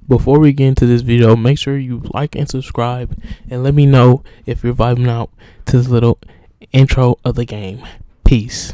Before we get into this video, make sure you like and subscribe, and let me know if you're vibing out to this little intro of the game. Peace.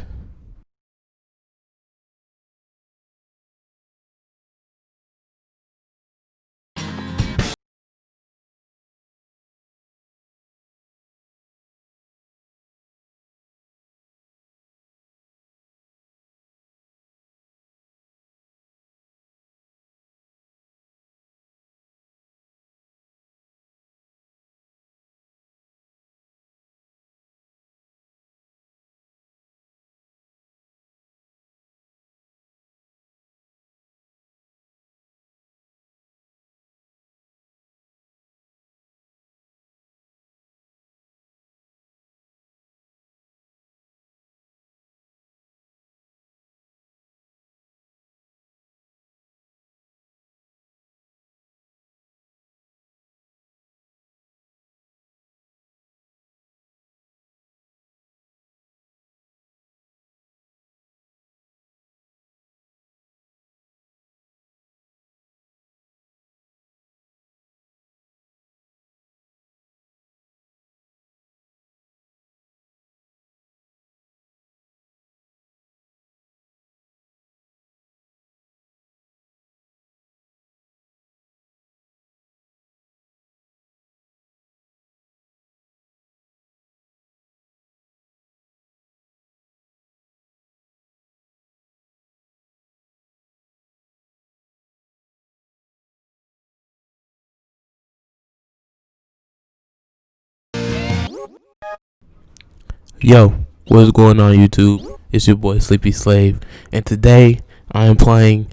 Yo, what's going on YouTube? It's your boy Sleepy Slave, and today I am playing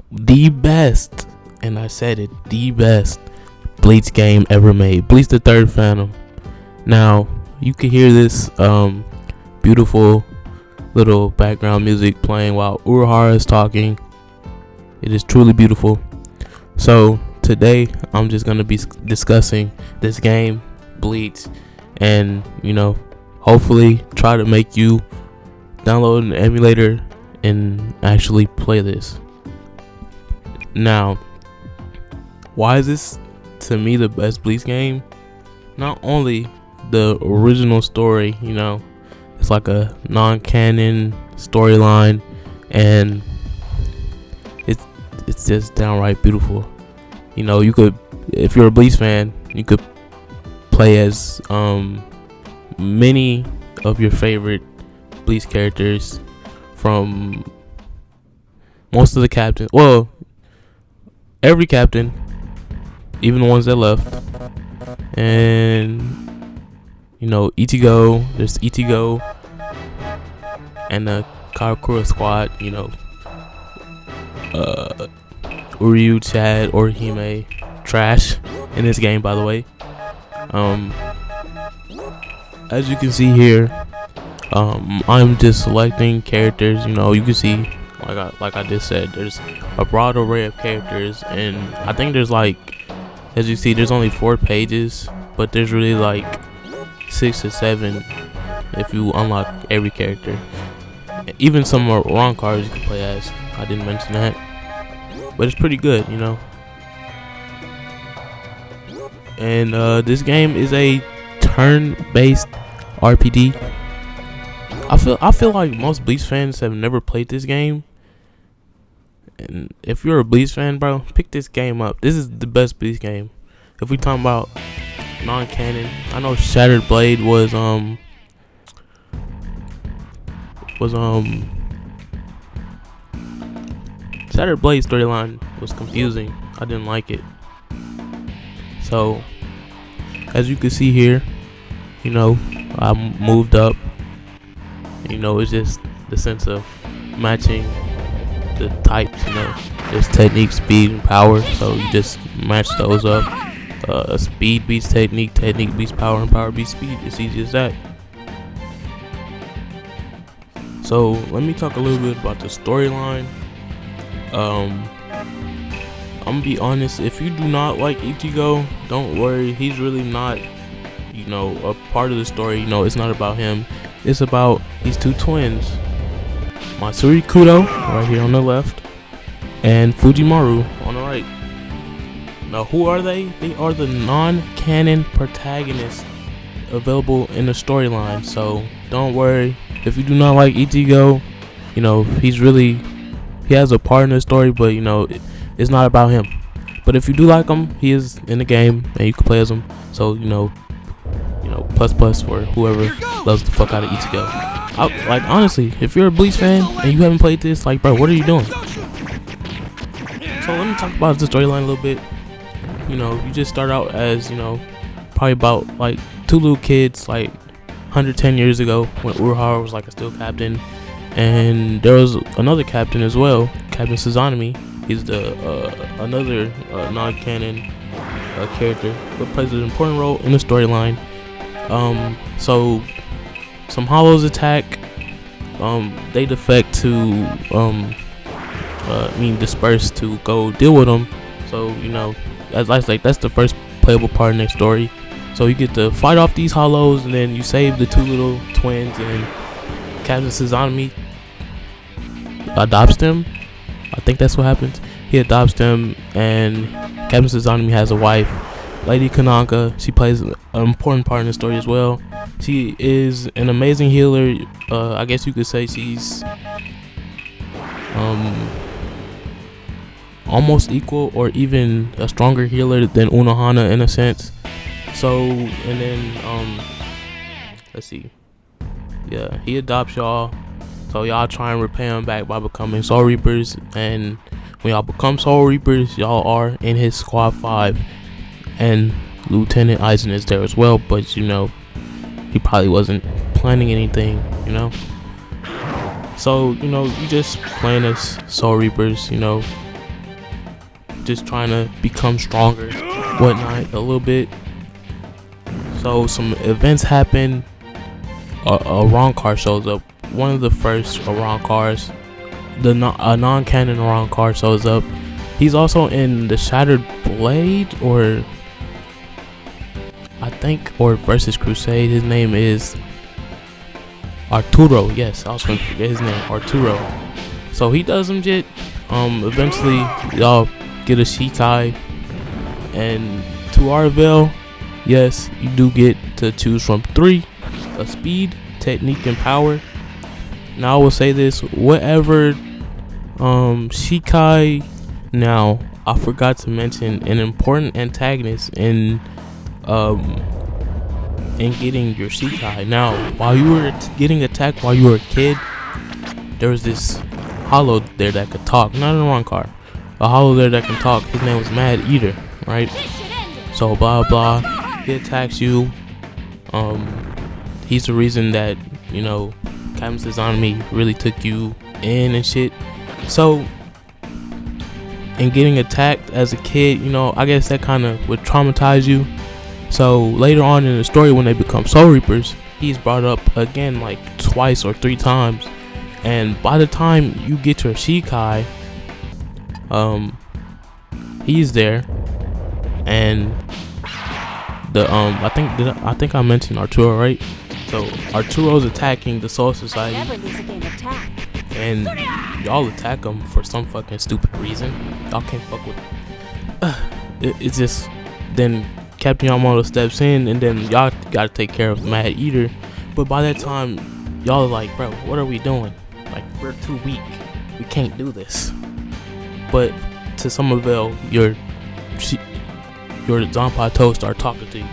the best, and I said it, the best Bleach game ever made. Bleach the Third Phantom. Now, you can hear this beautiful little background music playing while Urahara is talking. It is truly beautiful. So, today I'm just going to be discussing this game, Bleach, and, hopefully try to make you download an emulator and actually play this. Now, why is this to me the best Bleach game? Not only the original story, it's like a non-canon storyline, and it's just downright beautiful. You could, if you're a Bleach fan, you could play as many of your favorite Bleach characters, from most of the captains. Well, every captain, even the ones that left. And Ichigo, there's Ichigo and the Karakura squad, Uryu, Chad, Orihime, trash in this game, by the way. As you can see here, I'm just selecting characters. You can see, like I just said, there's a broad array of characters, and I think there's, like, as you see, there's only 4 pages, but there's really like 6 or 7 if you unlock every character. Even some wrong cards you can play as. I didn't mention that, but it's pretty good, And this game is a turn-based RPG. I feel like most Bleach fans have never played this game, and if you're a Bleach fan, bro, pick this game up. This is the best Bleach game. If we talking about non-canon, I know Shattered Blade was Shattered Blade storyline was confusing. I didn't like it. So, as you can see here, I moved up. It's just the sense of matching the types. There's technique, speed, and power. So you just match those up. Speed beats technique, technique beats power, and power beats speed. It's easy as that. So let me talk a little bit about the storyline. I'm gonna be honest. If you do not like Ichigo, don't worry. He's really not, a part of the story. It's not about him. It's about these 2 twins, Matsuri Kudo right here on the left, and Fujimaru on the right. Now, who are they? They are the non-canon protagonists available in the storyline. So don't worry if you do not like Ichigo. You know, he has a part in the story, but you know, it's not about him. But if you do like him, he is in the game and you can play as him. So you know, plus for whoever loves the fuck out of Ichigo. Like honestly, if you're a Bleach fan and you haven't played this, like bro, what are you doing? So let me talk about the storyline a little bit. You know, you just start out as, you know, probably about like 2 little kids like 110 years ago when Urahara was like a still captain, and there was another captain as well, Captain Sazanami. He's the another non-canon character, but plays an important role in the storyline. So some Hollows attack. They defect to disperse to go deal with them. So you know, as I say, that's the first playable part in their story. So you get to fight off these Hollows, and then you save the 2 little twins, and Captain Sazanami adopts them. I think that's what happens. He adopts them, and Captain Sazanami has a wife, Lady Kananga. She plays an important part in the story as well. She is an amazing healer. I guess you could say she's almost equal or even a stronger healer than Unohana in a sense. So, and then let's see. Yeah, he adopts y'all. So y'all try and repay him back by becoming Soul Reapers, and when y'all become Soul Reapers, y'all are in his squad 5, and Lieutenant Aizen is there as well, but you know, he probably wasn't planning anything, you know. So, you know, you just playing as Soul Reapers, you know, just trying to become stronger, whatnot, a little bit. So some events happen. A wrong car shows up. One of the first wrong cars, a non-canon wrong car shows up. He's also in the Shattered Blade, or Versus Crusade. His name is Arturo. Yes, I was gonna forget his name, Arturo. So he does some shit. Eventually y'all get a Shikai, and to our avail, yes, you do get to choose from 3: a speed, technique, and power. Now I will say this: whatever Shikai. Now I forgot to mention an important antagonist in getting your Shikai. Now, while you were getting attacked while you were a kid, there was this Hollow there that could talk. Not in the wrong car. A Hollow there that can talk. His name was Mad Eater, right? So blah blah. He attacks you. He's the reason that, you know, Captain Sazanami really took you in and shit. So, and getting attacked as a kid, you know, I guess that kind of would traumatize you. So later on in the story, when they become Soul Reapers, he's brought up again like twice or 3 times, and by the time you get your Shikai, he's there, and the I think I mentioned Arturo, right? So Arturo's attacking the Soul Society, and y'all attack him for some fucking stupid reason. Y'all can't fuck with it's just, then Captain Yamamoto steps in, and then y'all gotta take care of Mad Eater. But by that time, y'all are like, bro, what are we doing? Like, we're too weak. We can't do this. But to some avail, your Zanpakuto start talking to you.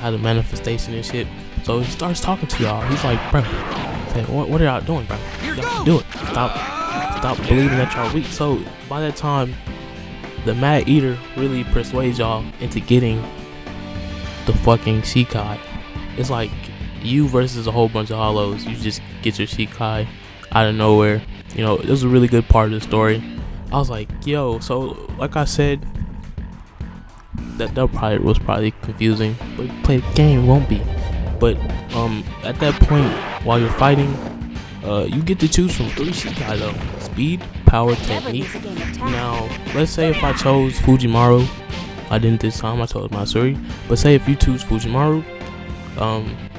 How the manifestation and shit. So he starts talking to y'all. He's like, bro, what are y'all doing, bro? Y'all do it. Stop believing that y'all weak. So by that time, the Mad Eater really persuades y'all into getting the fucking Shikai. It's like you versus a whole bunch of Hollows. You just get your Shikai out of nowhere. You know, it was a really good part of the story. I was like, yo, so like I said, that was probably confusing, but if you play the game, it won't be. But at that point, while you're fighting, you get to choose from 3 Shikai though: speed, power, technique. Now, let's say if I chose Fujimaru, I didn't this time, I chose Matsuri. But say if you choose Fujimaru,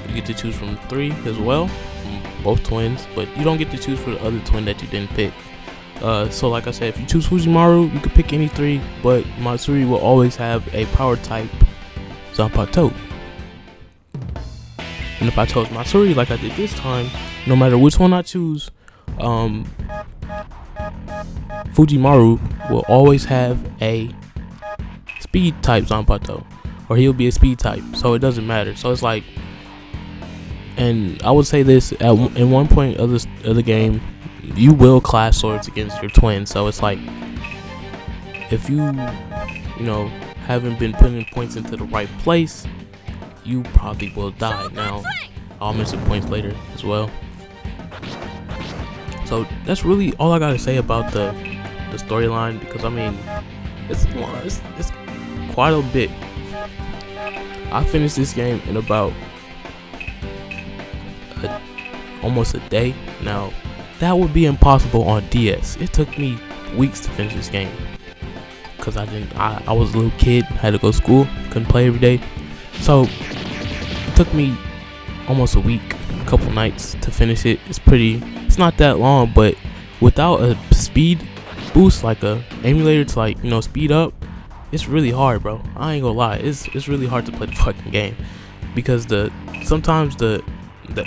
you get to choose from 3 as well, from both twins, but you don't get to choose for the other twin that you didn't pick. So like I said, if you choose Fujimaru, you can pick any 3, but Matsuri will always have a power type Zanpakuto. And if I chose Matsuri like I did this time, no matter which one I choose, Fujimaru will always have a speed type Zanpakuto, or he'll be a speed type, so it doesn't matter. So it's like, and I would say this, in one point of the game, you will clash swords against your twin. So it's like, if you haven't been putting points into the right place, you probably will die. Now I'll mention points later as well. So that's really all I gotta say about the storyline, because I mean, it's quite a bit. I finished this game in about almost a day. Now that would be impossible on DS. It took me weeks to finish this game, because I was a little kid, had to go to school, couldn't play every day. So it took me almost a week, a couple nights to finish it. It's not that long, but without a speed boost, like a emulator to like speed up, it's really hard, bro. I ain't gonna lie, it's really hard to play the fucking game, because sometimes the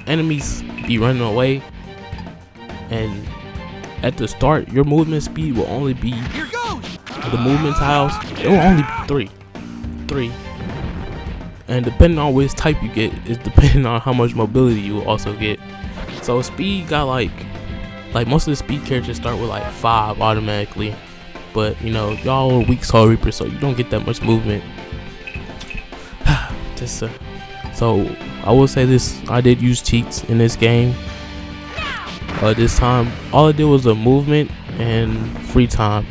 enemies be running away, and at the start your movement speed will only be, the movement tiles, it will only be three, and depending on which type you get is depending on how much mobility you will also get. So speed got like most of the speed characters start with like 5 automatically, but y'all are weak Soul Reaper, so you don't get that much movement. So I will say this, I did use cheats in this game. This time all I did was a movement and free time.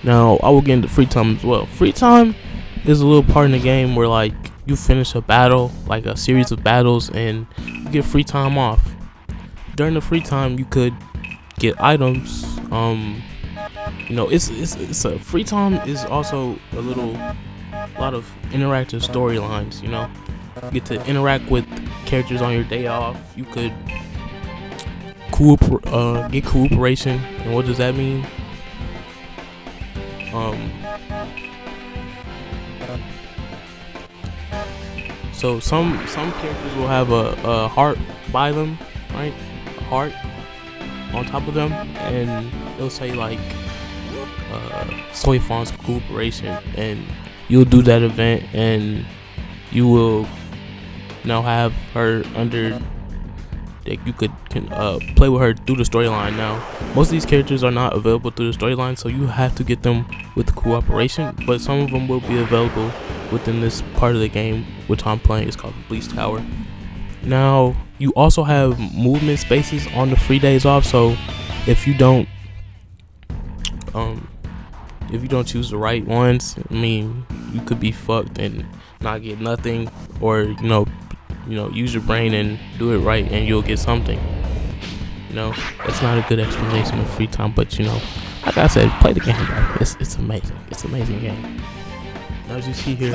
Now I will get into free time as well. Free time is a little part in the game where like you finish a battle, like a series of battles, and you get free time off. During the free time you could get items. It's a free time is also a lot of interactive storylines. You get to interact with characters on your day off. You could get cooperation. And what does that mean? So some characters will have a heart by them, right? A heart on top of them, and it'll say like Soifon's cooperation, and you'll do that event, and you will now have her under, like you can play with her through the storyline. Now most of these characters are not available through the storyline, so you have to get them with the cooperation, but some of them will be available within this part of the game which I'm playing. It's called the Bleach Tower. Now you also have movement spaces on the free days off, so if you don't choose the right ones, I mean, you could be fucked and not get nothing, or use your brain and do it right and you'll get something. That's not a good explanation of free time, but like I said, play the game, bro. It's amazing. It's an amazing game. Now as you see here,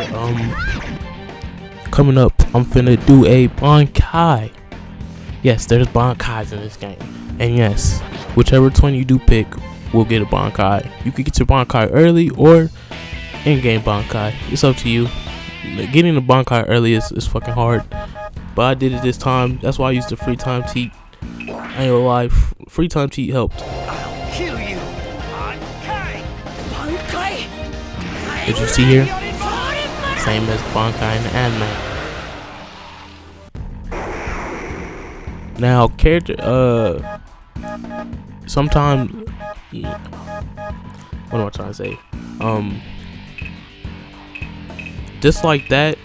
coming up, I'm finna do a Bankai. Yes, there's Bankais in this game, and yes, whichever twin you do pick will get a Bankai. You could get your Bankai early or in-game Bankai. It's up to you. Getting the Bankai early is fucking hard, but I did it this time. That's why I used the free time cheat. I ain't gonna lie, free time cheat helped. I'll kill you. Bankai. Did you see here? Same as Bankai in the anime. Now sometimes, what am I trying to say? Just like that,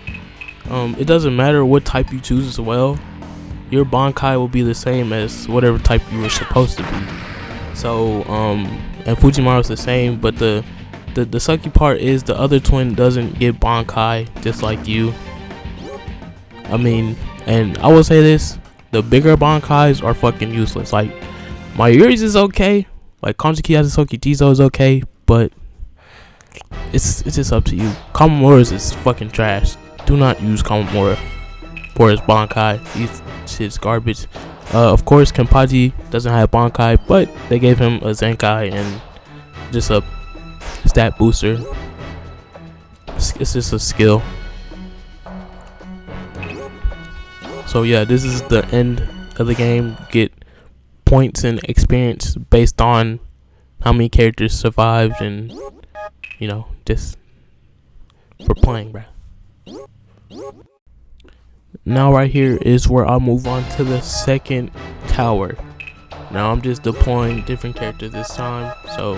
it doesn't matter what type you choose as well. Your Bankai will be the same as whatever type you were supposed to be. So, and Fujimaru's the same, but the sucky part is the other twin doesn't get Bankai just like you. I mean, and I will say this, the bigger Bankais are fucking useless. Like, Mayuri's is okay, like Kanjiki Hazusoki Jizo is okay, but it's just up to you. Kamamura's is fucking trash. Do not use Kamamura for his Bankai. These shit's garbage. Of course, Kenpachi doesn't have Bankai, but they gave him a Zenkai and just a stat booster. It's just a skill. So yeah, this is the end of the game. Get points and experience based on how many characters survived, and you know, just for playing, bruh. Now right here is where I'll move on to the second tower. Now I'm just deploying different characters this time. So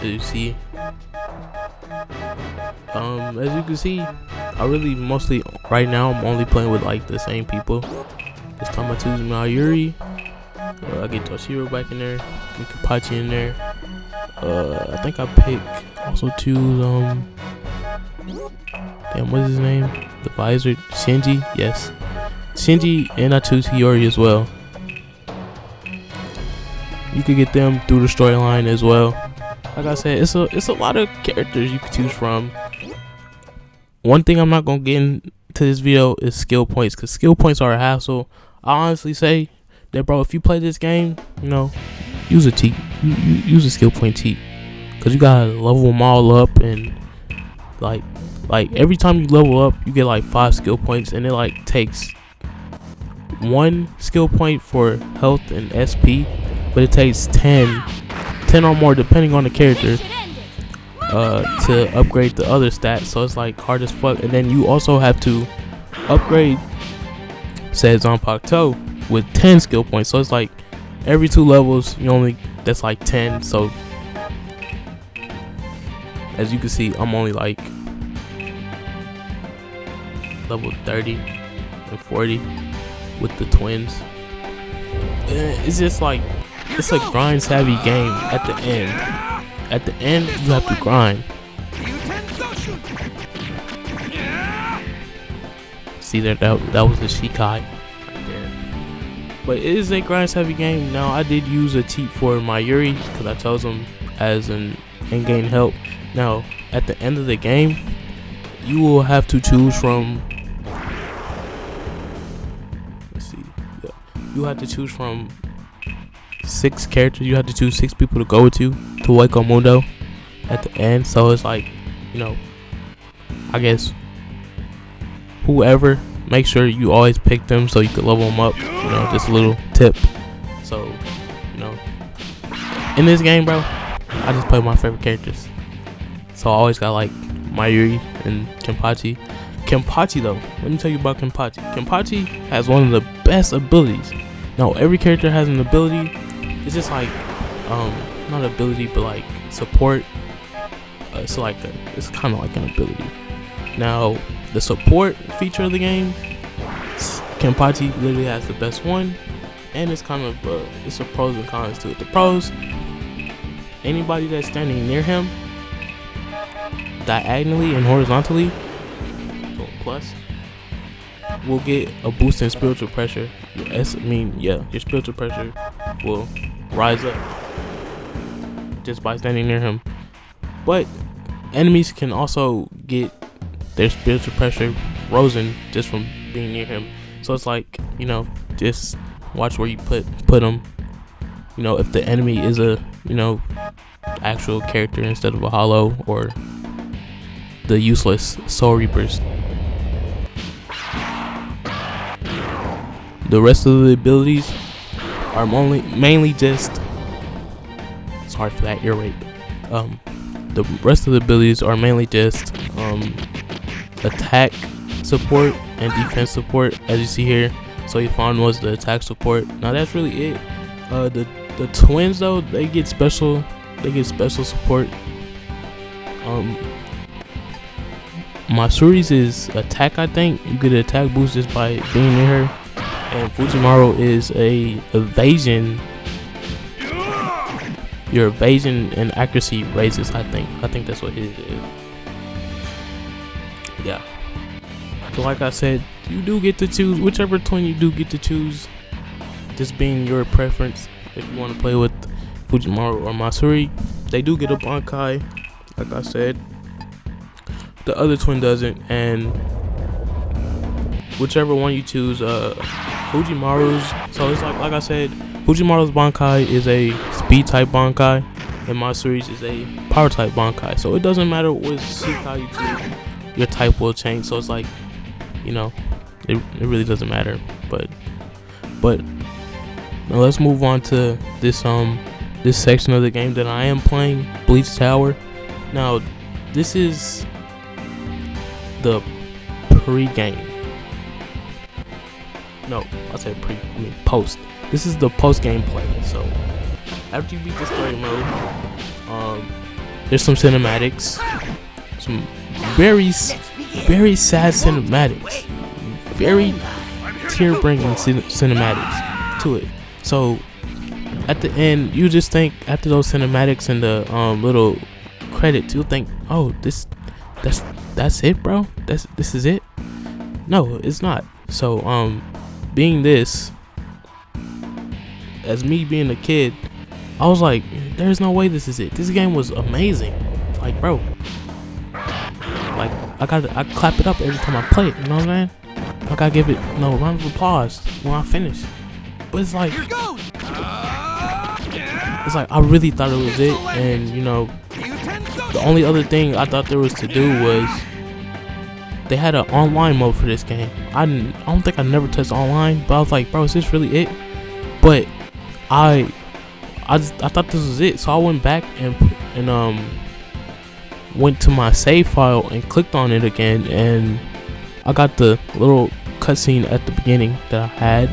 as you see, I really mostly right now I'm only playing with like the same people. This time I choose Mayuri. I get Toshiro back in there, get Kenpachi in there. I think I pick also choose damn, what's his name? The visor, Shinji. Yes, Shinji, and I choose Hiyori as well. You could get them through the storyline as well. Like I said, it's a lot of characters you could choose from. One thing I'm not gonna get into this video is skill points, because skill points are a hassle. I honestly say that, bro, if you play this game, you know, use a cheat. Use a skill point cheat, because you gotta level them all up, and like every time you level up, you get like 5 skill points, and it like takes 1 skill point for health and SP, but it takes 10 or more depending on the character to upgrade the other stats. So it's like hard as fuck. And then you also have to upgrade said Zanpakuto with 10 skill points. So it's like every 2 levels that's like 10. So as you can see, I'm only like level 30 and 40 with the twins. It's just like, it's a grind savvy game at the end. At the end, you have to grind. See that was the Shikai right there. But it is a grind savvy game. Now I did use a cheat for Mayuri because I chose him as an in-game help. Now at the end of the game, you will have to choose from, let's see, yeah, you have to choose from 6 characters. You have to choose 6 people to go with you to Waco Mundo at the end. So it's like, you know, I guess whoever, make sure you always pick them so you can level them up. You know, just a little tip. So, you know, in this game, bro, I just play my favorite characters. So I always got like Mayuri and Kenpachi. Kenpachi though, let me tell you about Kenpachi. Kenpachi has one of the best abilities. Now every character has an ability. It's just like not ability, but like support. It's kind of like an ability. Now the support feature of the game, Kenpachi literally has the best one, and it's kind of it's a pros and cons to it. The pros: anybody that's standing near him, diagonally and horizontally, so plus, will get a boost in spiritual pressure. Your spiritual pressure will rise up just by standing near him. But enemies can also get their spiritual pressure risen just from being near him. So it's like, you know, just watch where you put them. You know, if the enemy is a, you know, actual character instead of a hollow, or the useless Soul Reapers. The rest of the abilities are mainly just, sorry for that ear rape. The rest of the abilities are mainly just attack support and defense support, as you see here. So Ifan was the attack support. Now that's really it. The twins though, they get special support. Masuri's is attack, I think. You get an attack boost just by being near her. And Fujimaru is a evasion. Your evasion and accuracy raises, I think. I think that's what his is. Yeah. So like I said, you do get to choose whichever twin you do get to choose. Just being your preference. If you want to play with Fujimaru or Masuri, they do get a Bankai, like I said. The other twin doesn't, and whichever one you choose, Fujimaru's. So it's like I said, Fujimaru's Bankai is a speed type Bankai, and my series is a power type Bankai. So it doesn't matter what Shikai you choose, your type will change. So it's like, you know, it really doesn't matter. But now let's move on to this this section of the game that I am playing, Bleach Tower. Now this is the pre-game. No, I said post. This is the post-game play. So after you beat the story mode, there's some cinematics, some very sad cinematics, very tear-bringing cinematics to it. So at the end, you just think, after those cinematics and the little credits, you'll think, oh, that's it, bro. This is it. No, it's not. So being this, as me being a kid, I was like, there's no way this is it. This game was amazing. Like, bro, like I clap it up every time I play it. You know what I'm saying? I gotta give it round of applause when I finish. But it's like I really thought it was it, and you know, the only other thing I thought there was to do was they had an online mode for this game. I don't think I never touched online, but I was like, bro, is this really it? But I thought this was it, so I went back and went to my save file and clicked on it again, and I got the little cutscene at the beginning that I had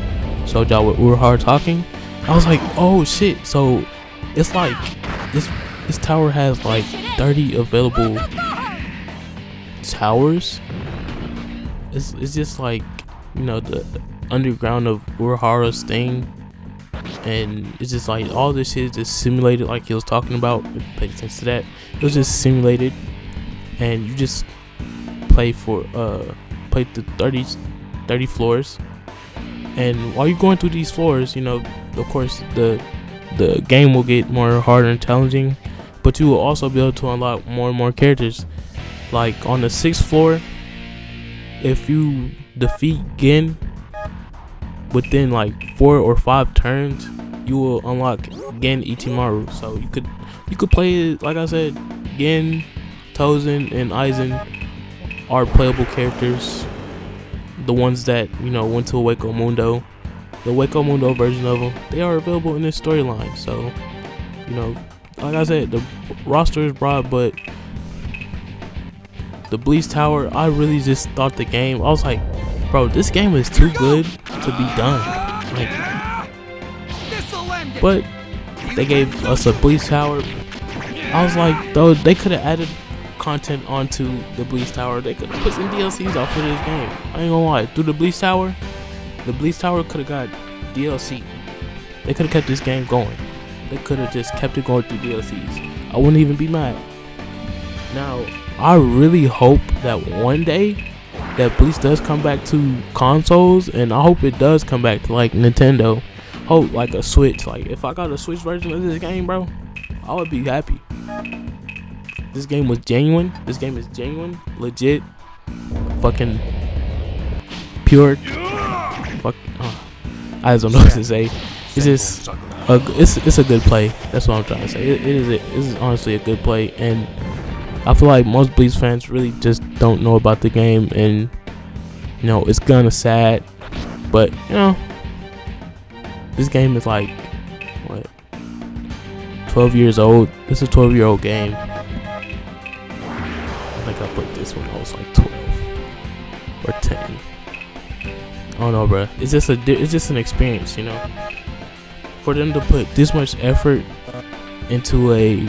showed y'all with Urahara talking. I was like, oh shit! So it's like this tower has like 30 available towers. It's just like, you know, the underground of Urahara's thing, and it's just like all this shit is just simulated, like he was talking about. If you paid attention to that, it was just simulated, and you just play the 30 floors, and while you're going through these floors, you know, of course the game will get more harder and challenging, but you will also be able to unlock more and more characters. Like on the 6th floor, if you defeat Gen within like 4 or 5 turns, you will unlock Gen Ichimaru. So you could play it, like I said, Gen, Tozen, and Aizen are playable characters. The ones that, you know, went to Hueco Mundo, the Hueco Mundo version of them, they are available in this storyline. So, you know, like I said, the roster is broad, but the Bleach Tower, I really just thought the game, I was like, bro, this game is too good to be done. Like, but they gave us a Bleach Tower. I was like, though, they could have added content onto the Bleach Tower. They could have put some DLCs out for this game. I ain't gonna lie, through the Bleach Tower could have got DLC. They could have kept this game going. They could have just kept it going through DLCs. I wouldn't even be mad. Now, I really hope that one day that Bleach does come back to consoles, and I hope it does come back to like Nintendo. Hope like a Switch. Like if I got a Switch version of this game, bro, I would be happy. This game was genuine. This game is genuine, legit, fucking pure. Fuck. I just don't know what to say. It's just it's a good play. That's what I'm trying to say. It is honestly a good play, and I feel like most Bleach fans really just don't know about the game, and you know, it's kinda sad, but you know, this game is like what, 12 years old. This is a 12-year-old game. I think I played this when I was like 12 or 10. I don't know, bro. It's just an experience, you know. For them to put this much effort into a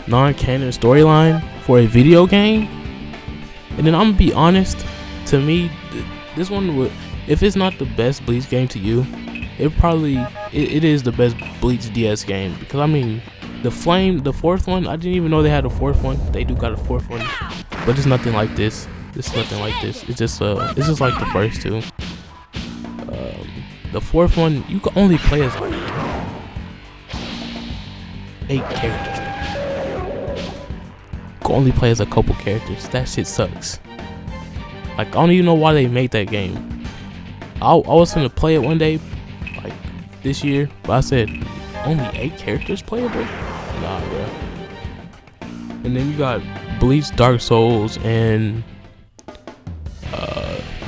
non-canon storyline for a video game, and then I'm gonna be honest, to me, this one would, if it's not the best Bleach game to you, it is the best Bleach DS game, because I mean, the 4th one, I didn't even know they had a 4th one. They do got a 4th one, but it's nothing like this. It's nothing like this. It's just like the first two. The 4th one, you can only play as like 8 characters. You can only play as a couple characters. That shit sucks. Like, I don't even know why they made that game. I was gonna play it one day, like this year, but I said only 8 characters playable. Nah, bro. And then you got Bleach, Dark Souls, and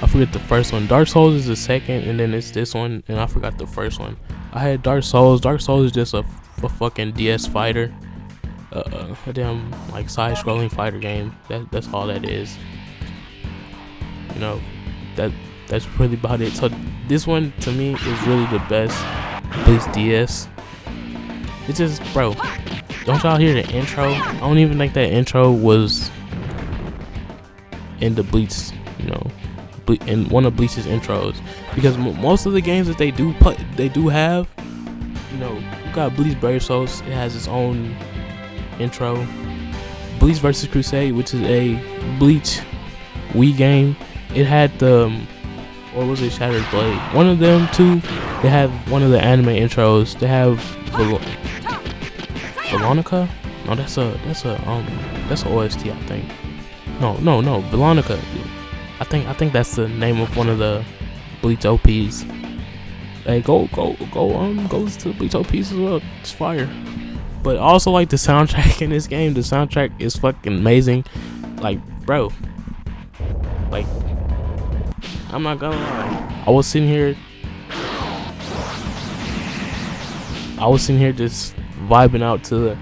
I forget the first one. Dark Souls is the second, and then it's this one, and I forgot the first one. I had Dark Souls. Dark Souls is just a fucking DS fighter, a damn like side-scrolling fighter game. That's all that is. You know, that's really about it. So this one to me is really the best Bleach DS. It's just, bro, don't y'all hear the intro? I don't even think that intro was in the Bleach, you know, in one of Bleach's intros, because most of the games that they do have, you know, you got Bleach Brave Souls. It has its own intro. Bleach vs Crusade, which is a Bleach Wii game, it had the, or was it Shattered Blade? One of them two. They have one of the anime intros. They have Veronica? No, that's a OST, I think. No, Veronica. I think that's the name of one of the Bleach OPs. Hey, go listen to the Bleach OPs as well. It's fire. But I also like the soundtrack in this game. The soundtrack is fucking amazing. Like, bro, like, I'm not gonna lie. I was sitting here just vibing out to the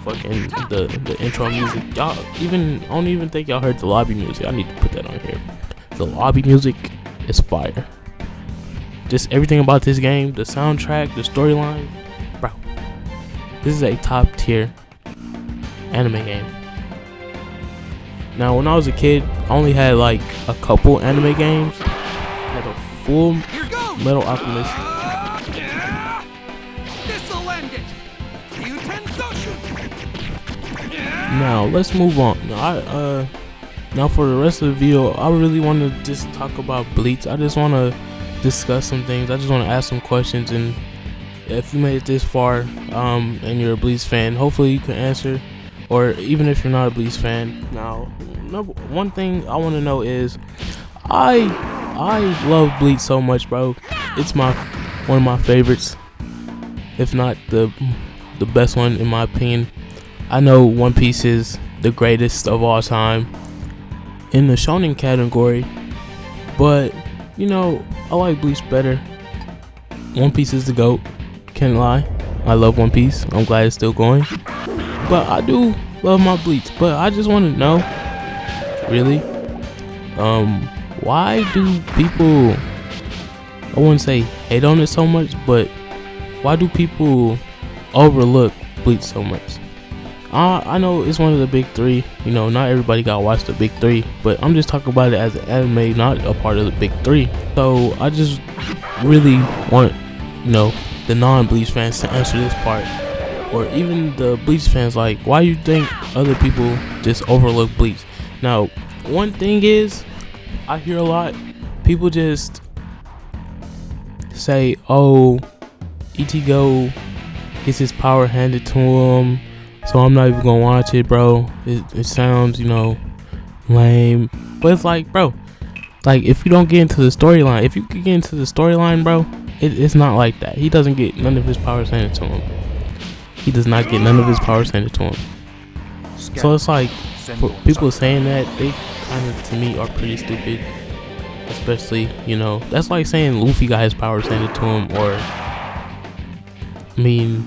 fucking the intro music. Y'all I don't even think y'all heard the lobby music. I need to put that on here. The lobby music is fire. Just everything about this game, the soundtrack, the storyline, bro. This is a top tier anime game. Now, when I was a kid, I only had like a couple anime games. I had a Full Metal Alchemist. Now let's move on. Now for the rest of the video, I really want to just talk about Bleach. I just want to discuss some things. I just want to ask some questions, and if you made it this far, and you're a Bleach fan, hopefully you can answer. Or even if you're not a Bleach fan, now one thing I want to know is, I love Bleach so much, bro. It's one of my favorites, if not the best one in my opinion. I know One Piece is the greatest of all time in the shonen category, but you know, I like Bleach better. One Piece is the GOAT, can't lie. I love One Piece. I'm glad it's still going, but I do love my Bleach. But I just want to know, really, why do people, I wouldn't say hate on it so much, but why do people overlook Bleach so much? I know it's one of the big three. You know, not everybody got to watch the big three, but I'm just talking about it as an anime, not a part of the big three. So I just really want, you know, the non-Bleach fans to answer this part, or even the Bleach fans, like, why you think other people just overlook Bleach? Now, one thing is, I hear a lot, people just say, oh, Ichigo gets his power handed to him, so I'm not even gonna watch it, bro. It sounds, you know, lame. But it's like, bro, like, if you don't get into the storyline, if you can get into the storyline, bro, it's not like that. He doesn't get none of his powers handed to him. He does not get none of his powers handed to him. So it's like, for people saying that, they kind of, to me, are pretty stupid. Especially, you know, that's like saying Luffy got his powers handed to him, or, I mean,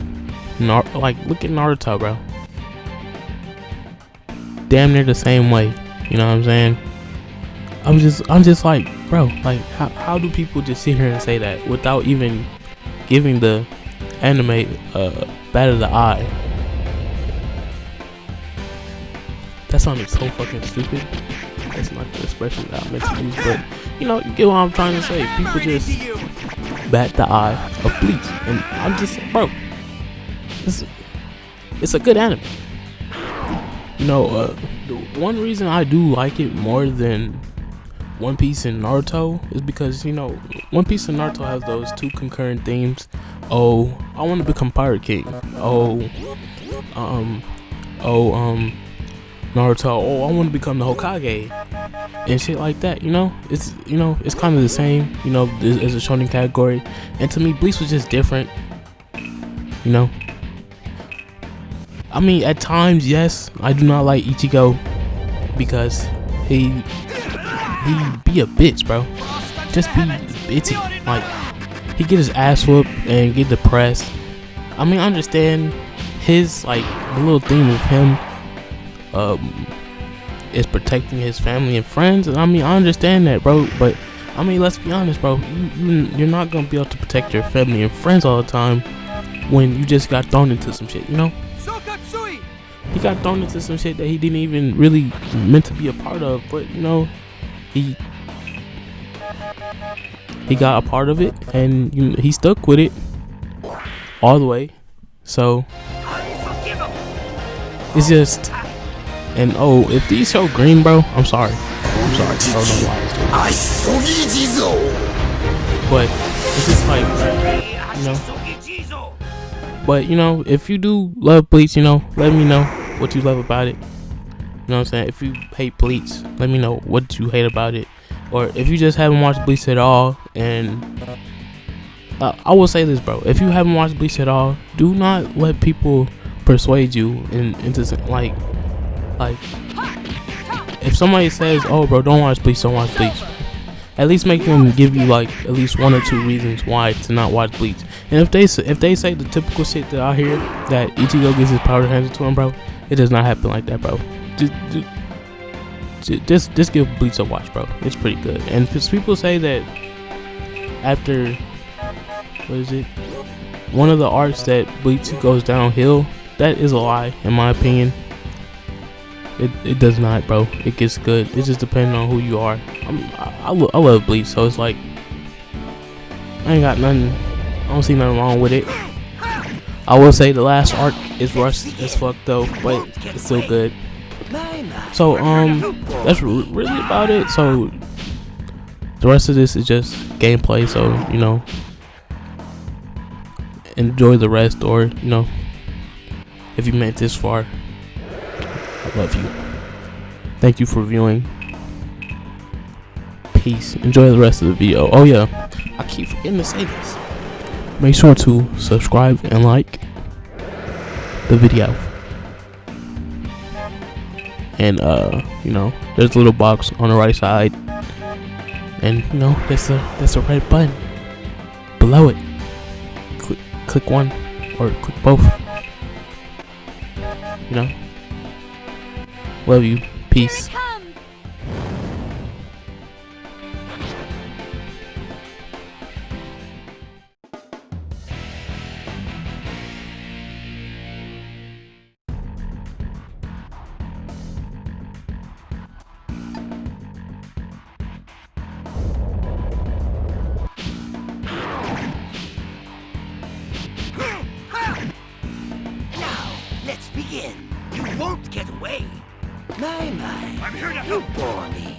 like, look at Naruto, bro. Damn near the same way. You know what I'm saying? I'm just like, bro, like, how do people just sit here and say that without even giving the anime bat of the eye? That sounded so fucking stupid. That's not the expression that I meant to use, but you know, you get what I'm trying to say. People just bat the eye of Bleach, and I'm just, bro, it's a good anime. You know, the one reason I do like it more than One Piece and Naruto is because, you know, One Piece and Naruto have those two concurrent themes. Oh, I want to become Pirate King. Naruto, oh, I want to become the Hokage. and shit like that. It's it's kind of the same. As a shonen category, and to me, Bleach was just different. I mean, at times, yes, I do not like Ichigo because he be a bitch, bro. Just be bitchy. Like, he get his ass whooped and get depressed. I mean, I understand his, like, the little theme of him is protecting his family and friends. And I mean, I understand that, bro. But I mean, let's be honest, bro. You're not gonna be able to protect your family and friends all the time when you just got thrown into some shit, He got thrown into some shit that he didn't even really meant to be a part of, but he got a part of it, and he stuck with it all the way. So it's just, and if these show green, bro, I'm sorry. I don't know why it's doing it. But it's just like, But if you do love Bleach, let me know what you love about it. You know what I'm saying? If you hate Bleach, let me know what you hate about it. Or if you just haven't watched Bleach at all, and I will say this, bro. If you haven't watched Bleach at all, do not let people persuade you into like if somebody says, "Oh, bro, don't watch Bleach," don't watch Bleach. At least make them give you like at least 1 or 2 reasons why to not watch Bleach. And if they say the typical shit that I hear, that Ichigo gets his power handed to him, bro, it does not happen like that, bro. Just give Bleach a watch, bro. It's pretty good. And because people say that after one of the arcs that Bleach goes downhill, that is a lie, in my opinion. It does not, bro. It gets good. It just depends on who you are. I love Bleach, so it's like I ain't got nothing. I don't see nothing wrong with it. I will say the last arc is rushed as fuck though, but it's still good. So that's really about it. So the rest of this is just gameplay. So enjoy the rest, or if you made it this far, I love you. Thank you for viewing. Peace. Enjoy the rest of the video. Oh yeah, I keep forgetting to say this. Make sure to subscribe and like the video. And there's a little box on the right side, and there's a red button below it. Click one or click both. Love you. Peace. Let's begin. You won't get away. My. I'm here to help. You bore me.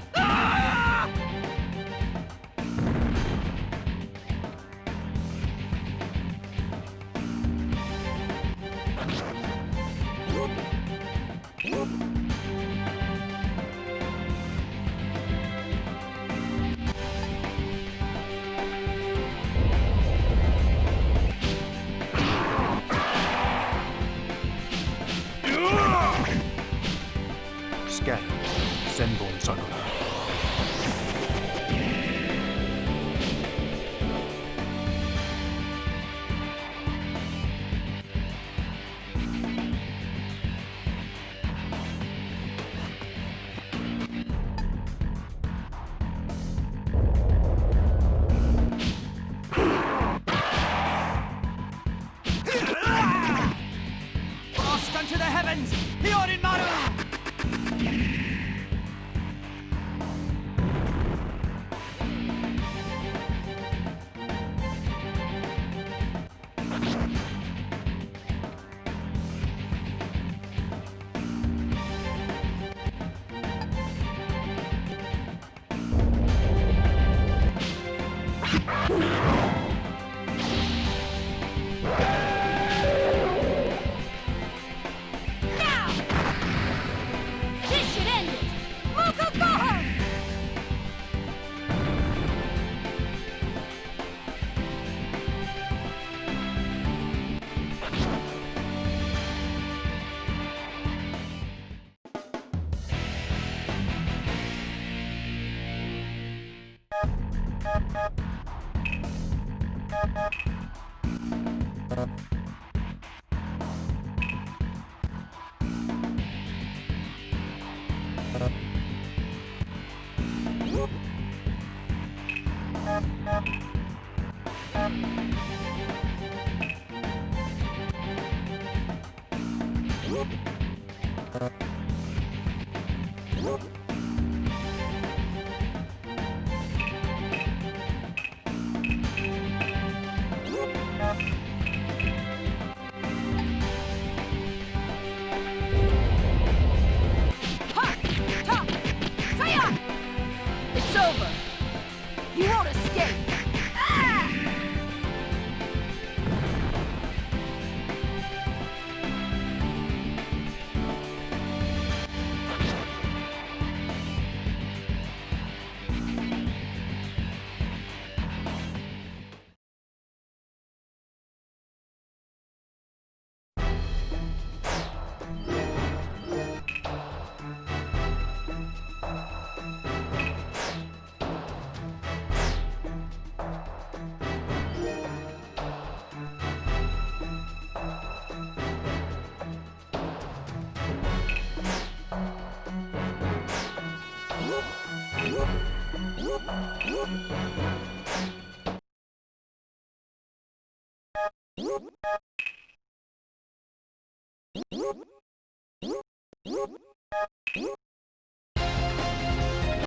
Scatter. Senbon Sakura. Frost unto the heavens! Hyorin Maru! This should end It's over. You won't escape. Ah!